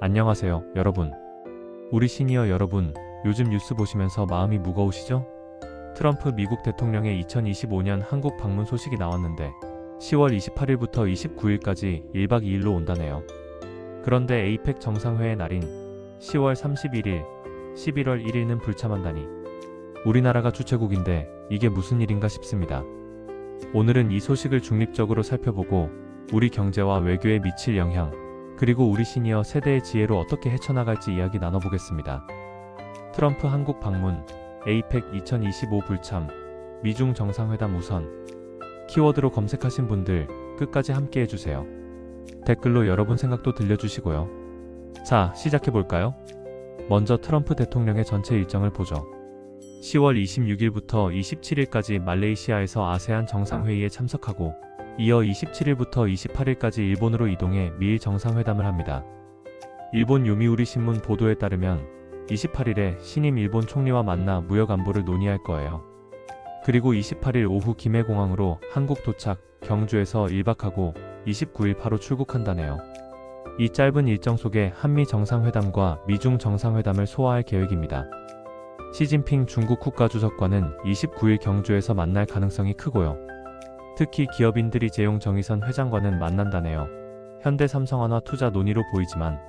안녕하세요, 여러분. 우리 시니어 여러분, 요즘 뉴스 보시면서 마음이 무거우시죠? 트럼프 미국 대통령의 2025년 한국 방문 소식이 나왔는데 10월 28일부터 29일까지 1박 2일로 온다네요. 그런데 에이펙 정상회의 날인 10월 31일, 11월 1일은 불참한다니. 우리나라가 주최국인데 이게 무슨 일인가 싶습니다. 오늘은 이 소식을 중립적으로 살펴보고 우리 경제와 외교에 미칠 영향, 그리고 우리 시니어 세대의 지혜로 어떻게 헤쳐나갈지 이야기 나눠보겠습니다. 트럼프 한국 방문, 에이펙 2025 불참, 미중 정상회담 우선. 키워드로 검색하신 분들 끝까지 함께 해주세요. 댓글로 여러분 생각도 들려주시고요. 자, 시작해볼까요? 먼저 트럼프 대통령의 전체 일정을 보죠. 10월 26일부터 27일까지 말레이시아에서 아세안 정상회의에 참석하고 이어 27일부터 28일까지 일본으로 이동해 미일 정상회담을 합니다. 일본 요미우리 신문 보도에 따르면 28일에 신임 일본 총리와 만나 무역 안보를 논의할 거예요. 그리고 28일 오후 김해공항으로 한국 도착, 경주에서 1박하고 29일 바로 출국한다네요. 이 짧은 일정 속에 한미 정상회담과 미중 정상회담을 소화할 계획입니다. 시진핑 중국 국가주석과는 29일 경주에서 만날 가능성이 크고요. 특히 기업인들이 재용 정의선 회장과는 만난다네요. 현대 삼성한화 투자 논의로 보이지만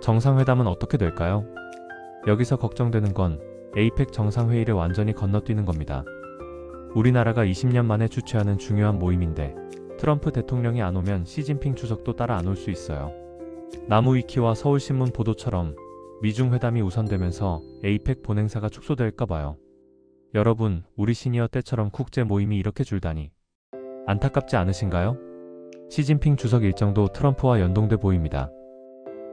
정상회담은 어떻게 될까요? 여기서 걱정되는 건 에이펙 정상회의를 완전히 건너뛰는 겁니다. 우리나라가 20년 만에 주최하는 중요한 모임인데 트럼프 대통령이 안 오면 시진핑 주석도 따라 안 올 수 있어요. 나무위키와 서울신문 보도처럼 미중 회담이 우선되면서 에이펙 본행사가 축소될까 봐요. 여러분, 우리 시니어 때처럼 국제 모임이 이렇게 줄다니. 안타깝지 않으신가요? 시진핑 주석 일정도 트럼프와 연동돼 보입니다.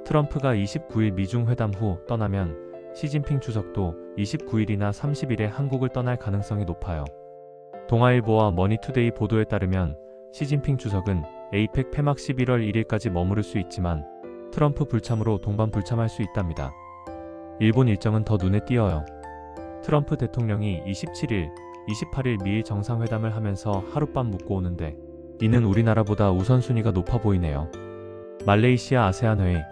트럼프가 29일 미중 회담 후 떠나면 시진핑 주석도 29일이나 30일에 한국을 떠날 가능성이 높아요. 동아일보와 머니투데이 보도에 따르면 시진핑 주석은 에이펙 폐막 11월 1일까지 머무를 수 있지만 트럼프 불참으로 동반 불참할 수 있답니다. 일본 일정은 더 눈에 띄어요. 트럼프 대통령이 27일, 28일 미일 정상회담을 하면서 하룻밤 묵고 오는데 이는 우리나라보다 우선순위가 높아 보이네요. 말레이시아 아세안 회의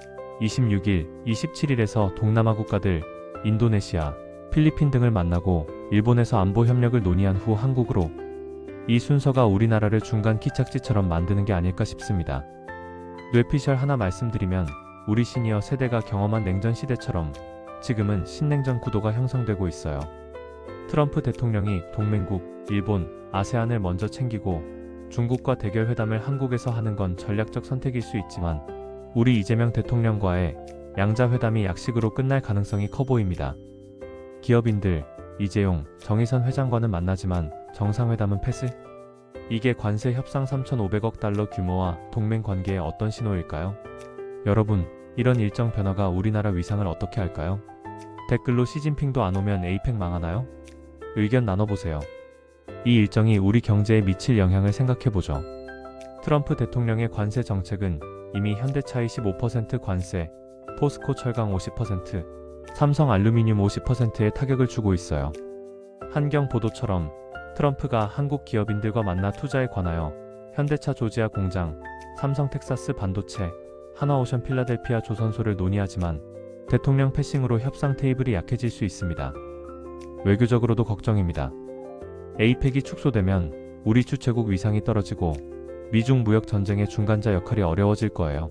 26일, 27일에서 동남아 국가들, 인도네시아, 필리핀 등을 만나고 일본에서 안보 협력을 논의한 후 한국으로. 이 순서가 우리나라를 중간 키착지처럼 만드는 게 아닐까 싶습니다. 뇌피셜 하나 말씀드리면 우리 시니어 세대가 경험한 냉전 시대처럼 지금은 신냉전 구도가 형성되고 있어요. 트럼프 대통령이 동맹국, 일본, 아세안을 먼저 챙기고 중국과 대결 회담을 한국에서 하는 건 전략적 선택일 수 있지만 우리 이재명 대통령과의 양자 회담이 약식으로 끝날 가능성이 커 보입니다. 기업인들, 이재용, 정의선 회장과는 만나지만 정상회담은 패스? 이게 관세 협상 3,500억 달러 규모와 동맹 관계에 어떤 신호일까요? 여러분, 이런 일정 변화가 우리나라 위상을 어떻게 할까요? 댓글로 시진핑도 안 오면 에이펙 망하나요? 의견 나눠보세요. 이 일정이 우리 경제에 미칠 영향을 생각해보죠. 트럼프 대통령의 관세 정책은 이미 현대차의 15% 관세, 포스코 철강 50%, 삼성 알루미늄 50%의 타격을 주고 있어요. 한경 보도처럼 트럼프가 한국 기업인들과 만나 투자에 관하여 현대차 조지아 공장, 삼성 텍사스 반도체, 한화오션 필라델피아 조선소를 논의하지만 대통령 패싱으로 협상 테이블이 약해질 수 있습니다. 외교적으로도 걱정입니다. 에이펙이 축소되면 우리 주최국 위상이 떨어지고 미중 무역 전쟁의 중간자 역할이 어려워질 거예요.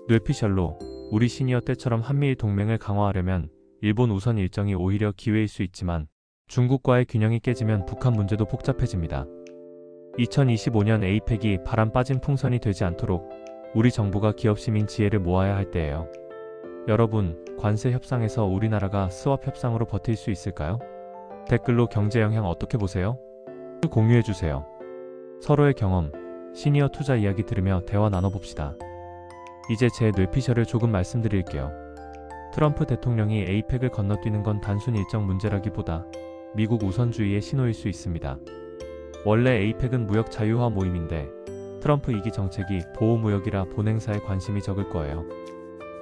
뇌피셜로 우리 시니어 때처럼 한미일 동맹을 강화하려면 일본 우선 일정이 오히려 기회일 수 있지만 중국과의 균형이 깨지면 북한 문제도 복잡해집니다. 2025년 에이펙이 바람 빠진 풍선이 되지 않도록 우리 정부가 기업 시민 지혜를 모아야 할 때예요. 여러분, 관세 협상에서 우리나라가 스왑 협상으로 버틸 수 있을까요? 댓글로 경제 영향 어떻게 보세요? 공유해주세요. 서로의 경험, 시니어 투자 이야기 들으며 대화 나눠봅시다. 이제 제 뇌피셜을 조금 말씀드릴게요. 트럼프 대통령이 에이펙을 건너뛰는 건 단순 일정 문제라기보다 미국 우선주의의 신호일 수 있습니다. 원래 에이펙은 무역 자유화 모임인데 트럼프 2기 정책이 보호무역이라 본행사에 관심이 적을 거예요.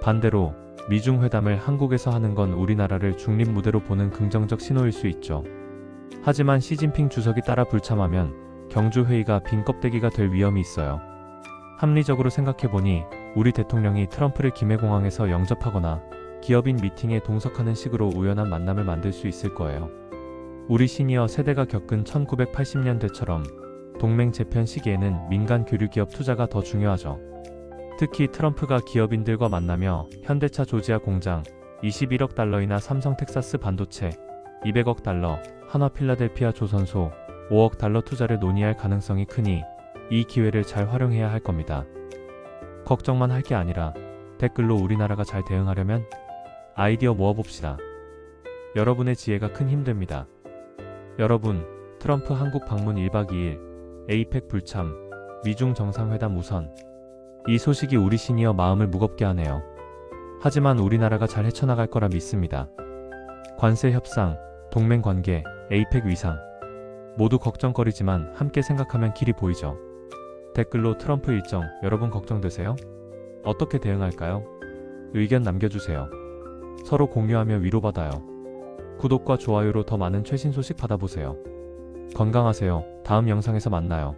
반대로 미중 회담을 한국에서 하는 건 우리나라를 중립 무대로 보는 긍정적 신호일 수 있죠. 하지만 시진핑 주석이 따라 불참하면 경주 회의가 빈 껍데기가 될 위험이 있어요. 합리적으로 생각해보니 우리 대통령이 트럼프를 김해공항에서 영접하거나 기업인 미팅에 동석하는 식으로 우연한 만남을 만들 수 있을 거예요. 우리 시니어 세대가 겪은 1980년대처럼 동맹 재편 시기에는 민간 교류기업 투자가 더 중요하죠. 특히 트럼프가 기업인들과 만나며 현대차 조지아 공장 21억 달러이나 삼성 텍사스 반도체 200억 달러, 한화 필라델피아 조선소 5억 달러 투자를 논의할 가능성이 크니 이 기회를 잘 활용해야 할 겁니다. 걱정만 할 게 아니라 댓글로 우리나라가 잘 대응하려면 아이디어 모아봅시다. 여러분의 지혜가 큰 힘 됩니다. 여러분, 트럼프 한국 방문 1박 2일, 에이펙 불참, 미중 정상회담 우선. 이 소식이 우리 시니어 마음을 무겁게 하네요. 하지만 우리나라가 잘 헤쳐나갈 거라 믿습니다. 관세 협상, 동맹 관계, 에이펙 위상. 모두 걱정거리지만 함께 생각하면 길이 보이죠. 댓글로 트럼프 일정, 여러분 걱정되세요? 어떻게 대응할까요? 의견 남겨주세요. 서로 공유하며 위로받아요. 구독과 좋아요로 더 많은 최신 소식 받아보세요. 건강하세요. 다음 영상에서 만나요.